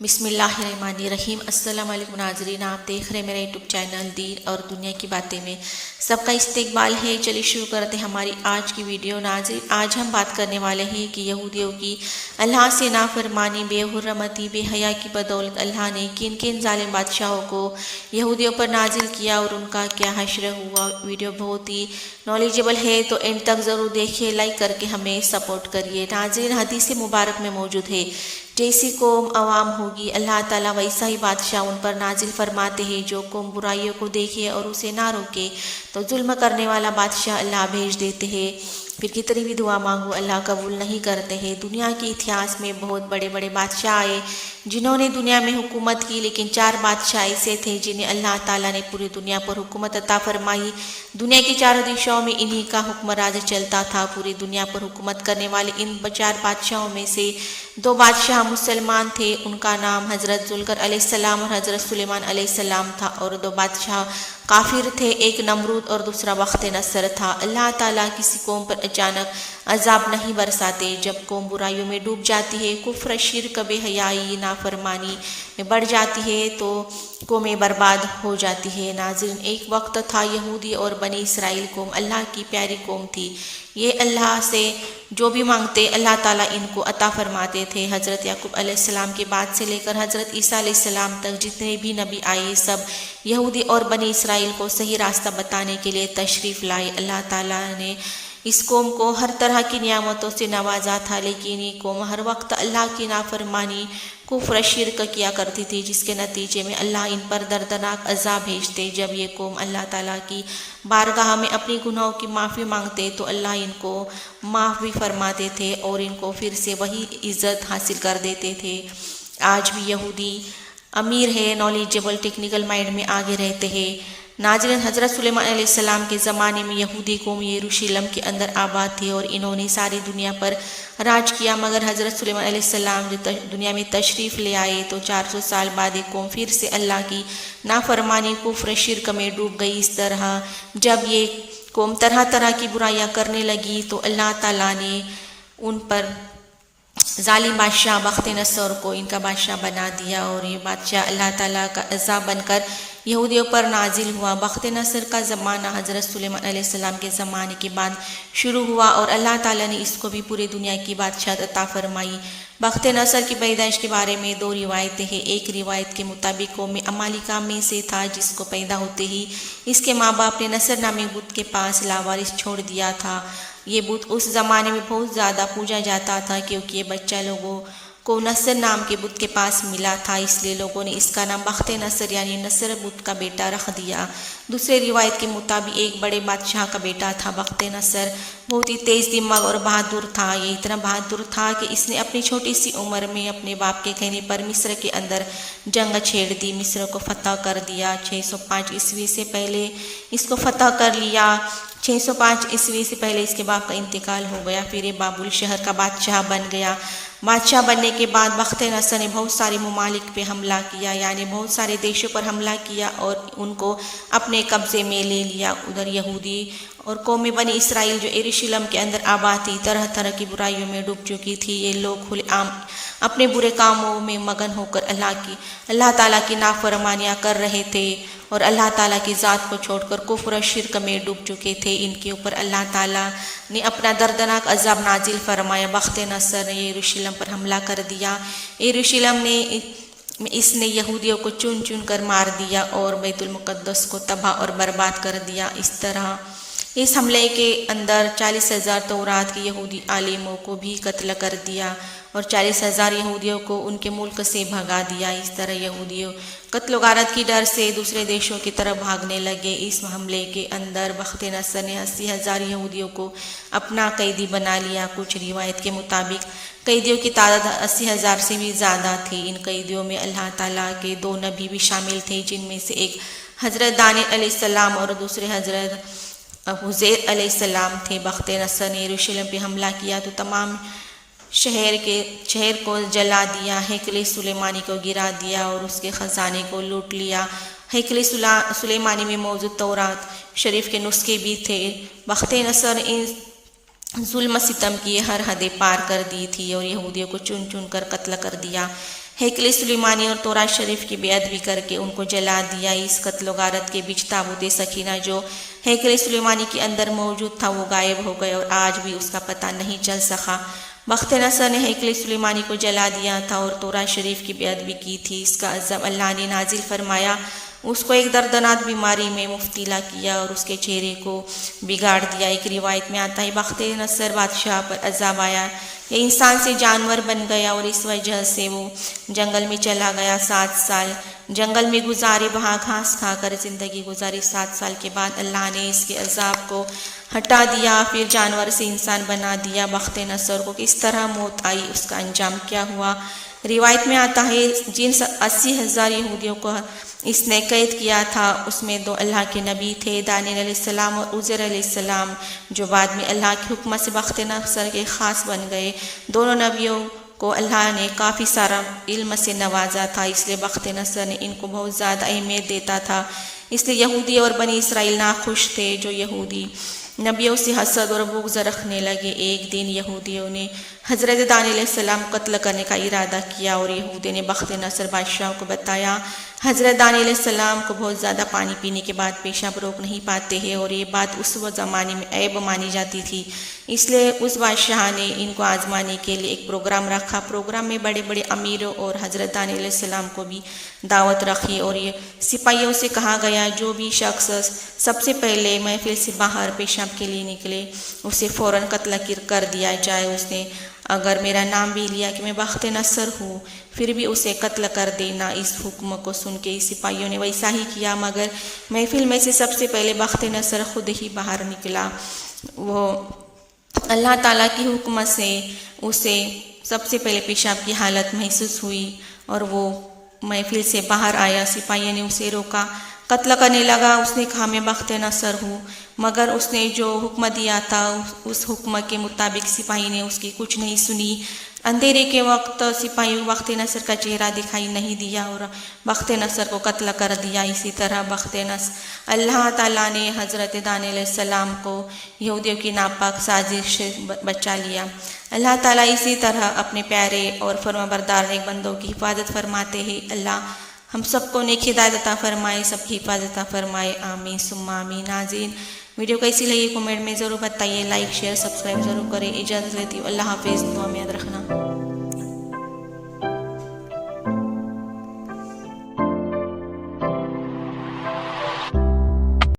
بسم اللہ الرحمن الرحیم۔ السلام علیکم ناظرین، آپ دیکھ رہے ہیں میرا یوٹیوب چینل دین اور دنیا کی باتیں میں سب کا استقبال ہے۔ چلیے شروع کرتے ہیں ہماری آج کی ویڈیو۔ ناظرین، آج ہم بات کرنے والے ہیں کہ یہودیوں کی اللہ سے نافرمانی، بے حرمتی، بے حیا کی بدولت اللہ نے کن کن ظالم بادشاہوں کو یہودیوں پر نازل کیا اور ان کا کیا حشر ہوا۔ ویڈیو بہت ہی نالجیبل ہے تو اینڈ تک ضرور دیکھیے، لائک کر کے ہمیں سپورٹ کریے۔ ناظرین، حدیث مبارک میں موجود ہے، جیسی قوم عوام ہوگی اللہ تعالیٰ ویسا ہی بادشاہ ان پر نازل فرماتے ہیں۔ جو قوم برائیوں کو دیکھے اور اسے نہ روکے تو ظلم کرنے والا بادشاہ اللہ بھیج دیتے ہیں۔ پھر کتنی بھی دعا مانگو اللہ قبول نہیں کرتے ہیں۔ دنیا کے اتہاس میں بہت بڑے بڑے بادشاہ آئے جنہوں نے دنیا میں حکومت کی، لیکن 4 بادشاہ ایسے تھے جنہیں اللہ تعالیٰ نے پوری دنیا پر حکومت عطا فرمائی۔ دنیا کی 4 دشاؤں میں انہی کا حکم راج چلتا تھا۔ پوری دنیا پر حکومت کرنے والے ان 4 بادشاہوں میں سے 2 بادشاہ مسلمان تھے، ان کا نام حضرت ذوالقرنین علیہ السلام اور حضرت سلیمان علیہ السلام تھا، اور 2 بادشاہ کافر تھے، ایک نمرود اور دوسرا بخت نصر تھا۔ اللہ تعالیٰ کسی قوم پر اچانک عذاب نہیں برساتے۔ جب قوم برائیوں میں ڈوب جاتی ہے، کفر، شرک، بے حیائی، نافرمانی میں بڑھ جاتی ہے تو قومیں برباد ہو جاتی ہے۔ ناظرین، ایک وقت تھا یہودی اور بنی اسرائیل قوم اللہ کی پیاری قوم تھی۔ یہ اللہ سے جو بھی مانگتے اللہ تعالیٰ ان کو عطا فرماتے تھے۔ حضرت یعقوب علیہ السلام کے بعد سے لے کر حضرت عیسیٰ علیہ السلام تک جتنے بھی نبی آئے، سب یہودی اور بنی اسرائیل کو صحیح راستہ بتانے کے لیے تشریف لائے۔ اللہ تعالیٰ نے اس قوم کو ہر طرح کی نعمتوں سے نوازا تھا، لیکن یہ قوم ہر وقت اللہ کی نافرمانی، کفر، شرک کیا کرتی تھی، جس کے نتیجے میں اللہ ان پر دردناک عذاب بھیجتے۔ جب یہ قوم اللہ تعالیٰ کی بارگاہ میں اپنی گناہوں کی معافی مانگتے تو اللہ ان کو معاف بھی فرماتے تھے اور ان کو پھر سے وہی عزت حاصل کر دیتے تھے۔ آج بھی یہودی امیر ہے، نالجیبل، ٹیکنیکل مائنڈ میں آگے رہتے ہیں۔ ناظرین، حضرت سلیمان علیہ السلام کے زمانے میں یہودی قوم یروشلم کے اندر آباد تھی اور انہوں نے ساری دنیا پر راج کیا، مگر حضرت سلیمان علیہ السلام جو دنیا میں تشریف لے آئے تو 400 سال بعد ایک قوم پھر سے اللہ کی نافرمانی، کفر، شرک میں ڈوب گئی۔ اس طرح جب یہ قوم طرح طرح کی برائیاں کرنے لگی تو اللہ تعالیٰ نے ان پر ظالم بادشاہ بخت نصر کو ان کا بادشاہ بنا دیا، اور یہ بادشاہ اللہ تعالیٰ کا عذاب بن کر یہودیوں پر نازل ہوا۔ بخت نصر کا زمانہ حضرت سلیمان علیہ السلام کے زمانے کے بعد شروع ہوا اور اللہ تعالیٰ نے اس کو بھی پوری دنیا کی بادشاہت عطا فرمائی۔ بخت نصر کی پیدائش کے بارے میں 2 روایتیں ہیں۔ ایک روایت کے مطابق قوم امالیکا میں سے تھا، جس کو پیدا ہوتے ہی اس کے ماں باپ نے نصر نامی بت کے پاس لاوارث چھوڑ دیا تھا۔ یہ بت اس زمانے میں بہت زیادہ پوجا جاتا تھا، کیونکہ یہ بچہ لوگوں کو نصر نام کے بت کے پاس ملا تھا، اس لیے لوگوں نے اس کا نام بخت نصر یعنی نصر بت کا بیٹا رکھ دیا۔ دوسرے روایت کے مطابق ایک بڑے بادشاہ کا بیٹا تھا۔ بخت نصر بہت ہی تیز دماغ اور بہادر تھا۔ یہ اتنا بہادر تھا کہ اس نے اپنی چھوٹی سی عمر میں اپنے باپ کے کہنے پر مصر کے اندر جنگ چھیڑ دی، مصر کو فتح کر دیا۔ 605 عیسوی سے پہلے اس کو فتح کر لیا۔ 605 عیسوی سے پہلے اس کے باپ کا انتقال ہو گیا۔ پھر یہ بابل شہر کا بادشاہ بن گیا۔ بادشاہ بننے کے بعد بخت نصر نے بہت سارے ممالک پہ حملہ کیا، یعنی بہت سارے دیشوں پر حملہ کیا اور ان کو اپنے قبضے میں لے لیا۔ ادھر یہودی اور قوم بنی اسرائیل جو یروشلم کے اندر آباد تھی، طرح طرح کی برائیوں میں ڈوب چکی تھی۔ یہ لوگ کھلے عام اپنے برے کاموں میں مگن ہو کر اللہ تعالیٰ کی نافرمانیاں کر رہے تھے اور اللہ تعالیٰ کی ذات کو چھوڑ کر کفر و شرک میں ڈوب چکے تھے۔ ان کے اوپر اللہ تعالیٰ نے اپنا دردناک عذاب نازل فرمایا۔ بخت نصر نے یروشلم پر حملہ کر دیا۔ یروشلم اس نے یہودیوں کو چن چن کر مار دیا اور بیت المقدس کو تباہ اور برباد کر دیا۔ اس طرح اس حملے کے اندر 40,000 تورات کے یہودی عالموں کو بھی قتل کر دیا اور 40,000 یہودیوں کو ان کے ملک سے بھگا دیا۔ اس طرح یہودیوں قتل و غارت کی ڈر سے دوسرے دیشوں کی طرف بھاگنے لگے۔ اس حملے کے اندر بخت نصر نے 80,000 یہودیوں کو اپنا قیدی بنا لیا۔ کچھ روایت کے مطابق قیدیوں کی تعداد 80,000 سے بھی زیادہ تھی۔ ان قیدیوں میں اللہ تعالیٰ کے 2 نبی بھی شامل تھے، جن میں سے ایک حضرت دانیال علیہ السلام اور دوسرے حضرت عزیر علیہ السلام تھے۔ بخت نصر نے یروشلم پہ حملہ کیا تو تمام شہر کو جلا دیا، ہیکل سلیمانی کو گرا دیا اور اس کے خزانے کو لوٹ لیا۔ ہیکل سلیمانی میں موجود تورات شریف کے نسخے بھی تھے۔ بخت نصر نے ظلم ستم کی ہر حدیں پار کر دی تھی اور یہودیوں کو چن چن کر قتل کر دیا۔ ہیکل سلیمانی اور تورات شریف کی بے ادبی کر کے ان کو جلا دیا۔ اس قتل و غارت کے بیچ تابوت سکینہ جو ہیکل سلیمانی کے اندر موجود تھا وہ غائب ہو گئے اور آج بھی اس کا پتہ نہیں چل سکا۔ بخت نصر نے ہیکل سلیمانی کو جلا دیا تھا اور تورات شریف کی بے ادبی کی تھی۔ اس کا عذاب اللہ نے نازل فرمایا، اس کو ایک دردناک بیماری میں مبتلا کیا اور اس کے چہرے کو بگاڑ دیا۔ ایک روایت میں آتا ہے بخت نصر بادشاہ پر عذاب آیا، یہ انسان سے جانور بن گیا اور اس وجہ سے وہ جنگل میں چلا گیا۔ 7 سال جنگل میں گزارے، وہاں گھاس کھا کر زندگی گزاری۔ 7 سال کے بعد اللہ نے اس کے عذاب کو ہٹا دیا، پھر جانور سے انسان بنا دیا۔ بخت نصر کو کس طرح موت آئی، اس کا انجام کیا ہوا؟ روایت میں آتا ہے جن 80,000 یہودیوں کو اس نے قید کیا تھا اس میں 2 اللہ کے نبی تھے، دانیل علیہ السلام اور عزیر علیہ السلام، جو بعد میں اللہ کے حکم سے بخت نصر کے خاص بن گئے۔ دونوں نبیوں کو اللہ نے کافی سارا علم سے نوازا تھا، اس لیے بخت نصر نے ان کو بہت زیادہ اہمیت دیتا تھا۔ اس لیے یہودی اور بنی اسرائیل ناخوش تھے، جو یہودی نبیوں سے حسد اور بغض رکھنے لگے۔ ایک دن یہودیوں نے حضرت دانیل علیہ السلام کو قتل کرنے کا ارادہ کیا اور یہودی نے بخت نصر بادشاہ کو بتایا حضرت دانیل علیہ السلام کو بہت زیادہ پانی پینے کے بعد پیشاب روک نہیں پاتے ہیں، اور یہ بات اس زمانے میں عیب مانی جاتی تھی۔ اس لیے اس بادشاہ نے ان کو آزمانے کے لیے ایک پروگرام رکھا۔ پروگرام میں بڑے بڑے امیروں اور حضرت دانیل علیہ السلام کو بھی دعوت رکھی اور یہ سپاہیوں سے کہا گیا جو بھی شخص سب سے پہلے محفل سے باہر پیشاب کے لیے نکلے اسے فوراً قتل کر دیا جائے۔ اس نے اگر میرا نام بھی لیا کہ میں بخت نصر ہوں پھر بھی اسے قتل کر دینا۔ اس حکم کو سن کے سپاہیوں نے ویسا ہی کیا، مگر محفل میں سے سب سے پہلے بخت نصر خود ہی باہر نکلا۔ وہ اللہ تعالیٰ کی حکم سے اسے سب سے پہلے پیشاب کی حالت محسوس ہوئی اور وہ محفل سے باہر آیا۔ سپاہیوں نے اسے روکا، قتل کرنے لگا۔ اس نے کہا میں بخت نصر ہوں، مگر اس نے جو حکم دیا تھا اس حکم کے مطابق سپاہی نے اس کی کچھ نہیں سنی۔ اندھیرے کے وقت سپاہیوں کو بخت نصر کا چہرہ دکھائی نہیں دیا اور بخت نصر کو قتل کر دیا۔ اسی طرح بخت نصر اللہ تعالیٰ نے حضرت دانیل علیہ السلام کو یہودیوں کی ناپاک سازش سے بچا لیا۔ اللہ تعالیٰ اسی طرح اپنے پیارے اور فرمانبردار نیک بندوں کی حفاظت فرماتے ہیں۔ اللہ ہم سب کو نیک ہدایت عطا فرمائے، سب کی حفاظت عطا فرمائے، آمین ثم آمین۔ ناظرین ویڈیو کیسی لگی کمنٹ میں ضرور بتائیے، لائک شیئر سبسکرائب ضرور کریں۔ اجازت لیتی ہوں، اللہ حافظ، دعا میں یاد رکھنا۔